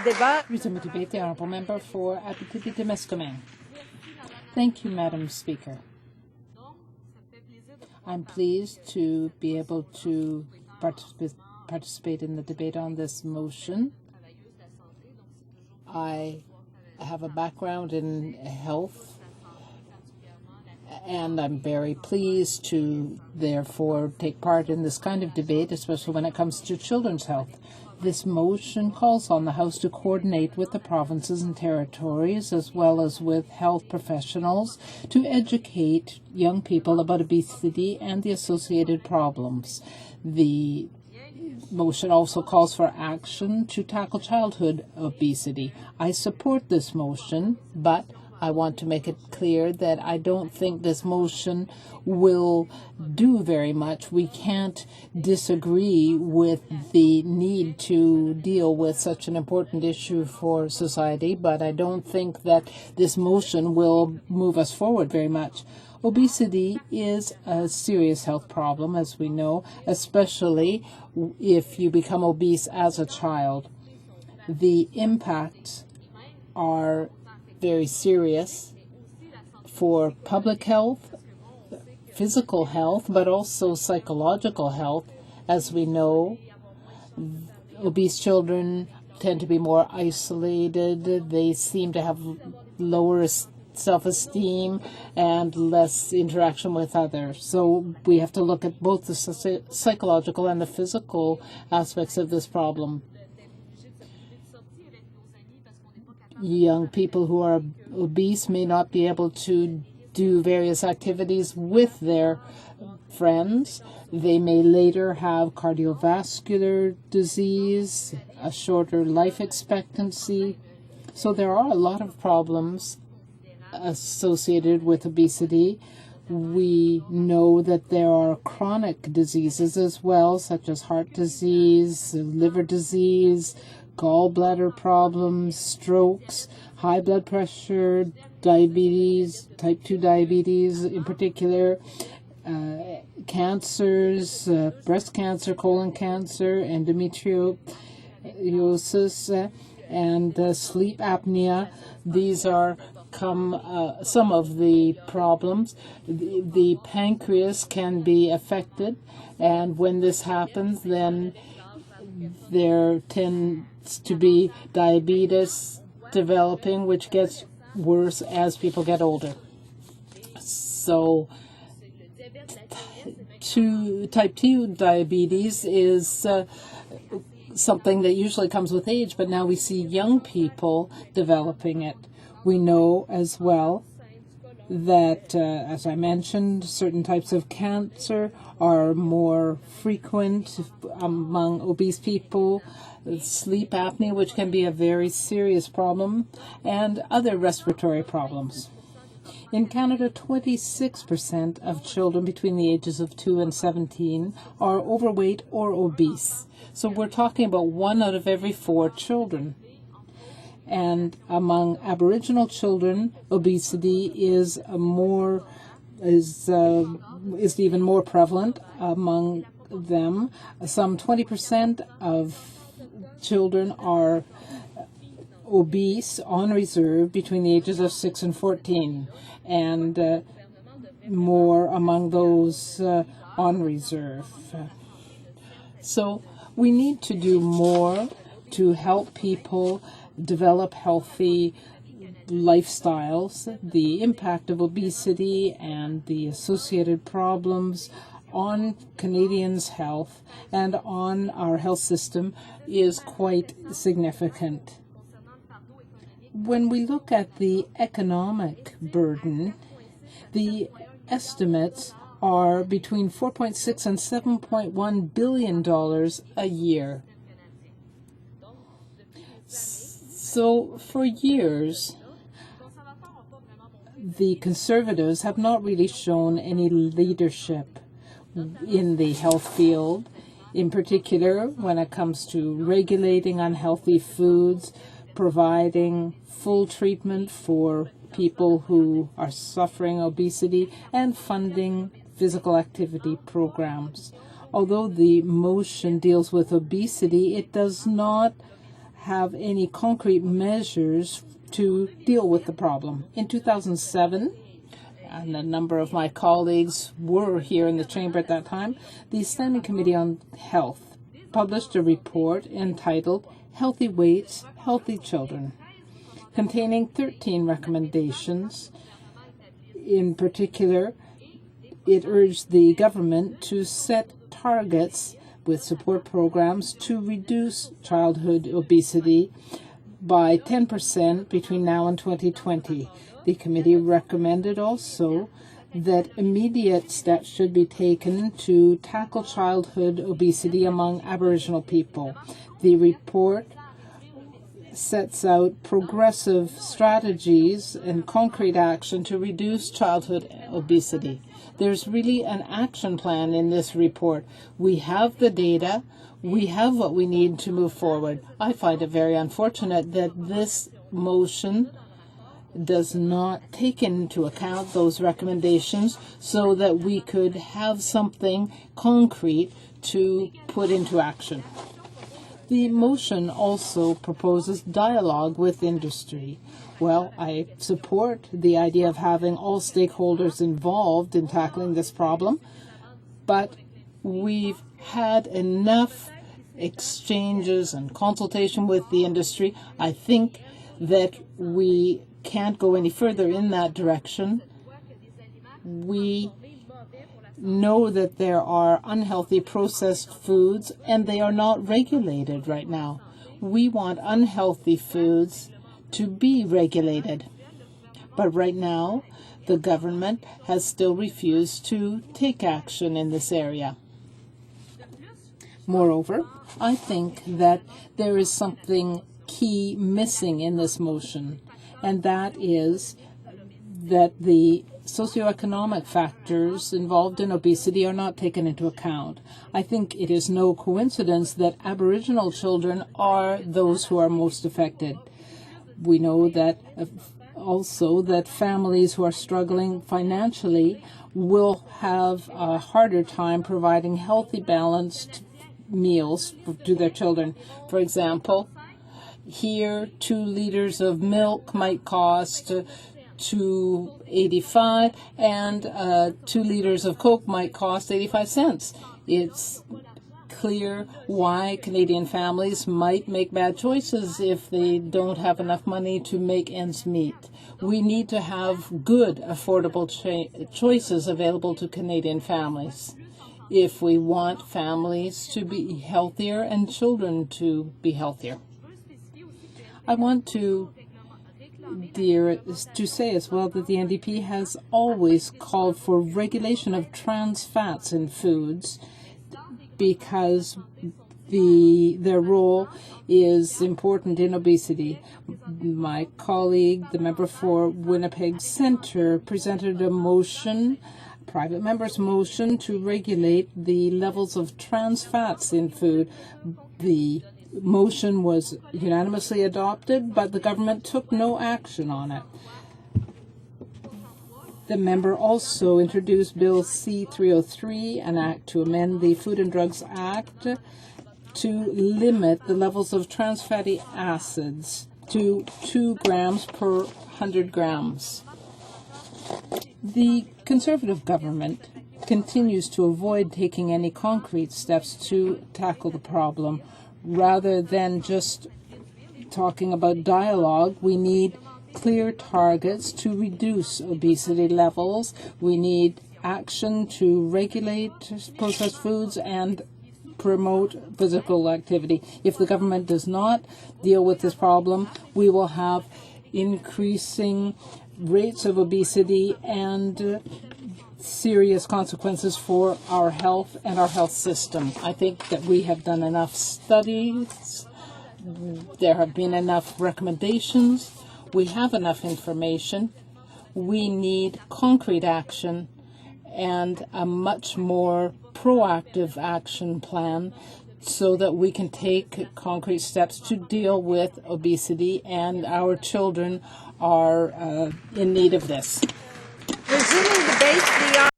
Resume debate. The Honourable Member for Abitibi-Témiscamingue. Thank you, Madam Speaker. I'm pleased to be able to participate in the debate on this motion. I have a background in health, and I'm very pleased to therefore take part in this kind of debate, especially when it comes to children's health. This motion calls on the House to coordinate with the provinces and territories, as well as with health professionals, to educate young people about obesity and the associated problems. The motion also calls for action to tackle childhood obesity. I support this motion, but I want to make it clear that I don't think this motion will do very much. We can't disagree with the need to deal with such an important issue for society, but I don't think that this motion will move us forward very much. Obesity is a serious health problem, as we know, especially if you become obese as a child. The impacts are very serious for public health, physical health, but also psychological health. As we know, obese children tend to be more isolated. They seem to have lower self-esteem and less interaction with others. So we have to look at both the psychological and the physical aspects of this problem. Young people who are obese may not be able to do various activities with their friends. They may later have cardiovascular disease, a shorter life expectancy. So there are a lot of problems associated with obesity. We know that there are chronic diseases as well, such as heart disease, liver disease, gallbladder problems, strokes, high blood pressure, diabetes, type 2 diabetes in particular, cancers, breast cancer, colon cancer, endometriosis, and sleep apnea. These are some of the problems. The pancreas can be affected, and when this happens, then there tends to be diabetes developing, which gets worse as people get older. So type 2 diabetes is something that usually comes with age, but now we see young people developing it. We know as well that, as I mentioned, certain types of cancer are more frequent among obese people, sleep apnea, which can be a very serious problem, and other respiratory problems. In Canada, 26% of children between the ages of 2 and 17 are overweight or obese. So we're talking about 1 out of every 4 children. And among Aboriginal children, obesity is even more prevalent among them. Some 20% of children are obese on reserve between the ages of 6 and 14, and more among those on reserve. So we need to do more to help people develop healthy lifestyles. The impact of obesity and the associated problems on Canadians' health and on our health system is quite significant. When we look at the economic burden, the estimates are between $4.6 and $7.1 billion a year. So for years, the Conservatives have not really shown any leadership in the health field, in particular when it comes to regulating unhealthy foods, providing full treatment for people who are suffering obesity, and funding physical activity programs. Although the motion deals with obesity, it does not have any concrete measures to deal with the problem. In 2007, and a number of my colleagues were here in the chamber at that time, the Standing Committee on Health published a report entitled Healthy Weights, Healthy Children, containing 13 recommendations. In particular, it urged the government to set targets with support programs to reduce childhood obesity by 10% between now and 2020. The committee recommended also that immediate steps should be taken to tackle childhood obesity among Aboriginal people. The report sets out progressive strategies and concrete action to reduce childhood obesity. There's really an action plan in this report. We have the data. We have what we need to move forward. I find it very unfortunate that this motion does not take into account those recommendations so that we could have something concrete to put into action. The motion also proposes dialogue with industry. Well, I support the idea of having all stakeholders involved in tackling this problem, but we've had enough exchanges and consultation with the industry. I think that we can't go any further in that direction. We know that there are unhealthy processed foods and they are not regulated right now. We want unhealthy foods to be regulated. But right now, the government has still refused to take action in this area. Moreover, I think that there is something key missing in this motion, and that is that the socio-economic factors involved in obesity are not taken into account. I think it is no coincidence that Aboriginal children are those who are most affected. We know that also that families who are struggling financially will have a harder time providing healthy, balanced meals to their children. For example, here 2 liters of milk might cost $2.85 and 2 liters of Coke might cost 85 cents. It's clear why Canadian families might make bad choices if they don't have enough money to make ends meet. We need to have good, affordable choices available to Canadian families if we want families to be healthier and children to be healthier. I want to say as well that the NDP has always called for regulation of trans fats in foods because their role is important in obesity. My colleague, the member for Winnipeg Centre, presented a motion, a private member's motion, to regulate the levels of trans fats in food. The motion was unanimously adopted, but the government took no action on it. The member also introduced Bill C-303, an act to amend the Food and Drugs Act to limit the levels of trans fatty acids to 2 grams per 100 grams. The Conservative government continues to avoid taking any concrete steps to tackle the problem. Rather than just talking about dialogue, we need clear targets to reduce obesity levels. We need action to regulate processed foods and promote physical activity. If the government does not deal with this problem, we will have increasing rates of obesity and serious consequences for our health and our health system. I think that we have done enough studies. There have been enough recommendations. We have enough information. We need concrete action and a much more proactive action plan so that we can take concrete steps to deal with obesity, and our children are in need of this. Resuming debate,